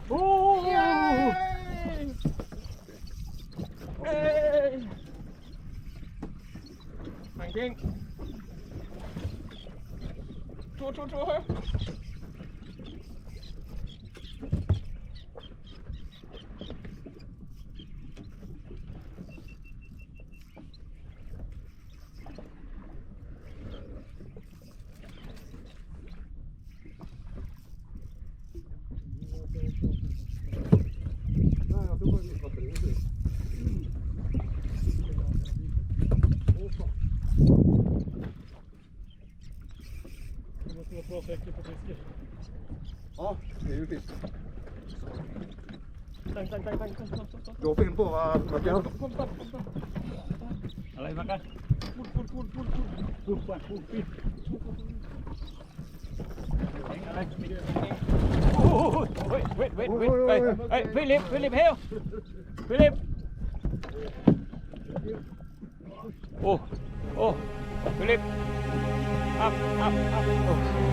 โอ้หางเก่งชัวJa, det är ju fisk. Tack. Du får in på Mackan.อะไรมากันพูดอะไรโอ้เวทฟิลิปเฮลฟิลิปโอ้ฟิลิปอัพ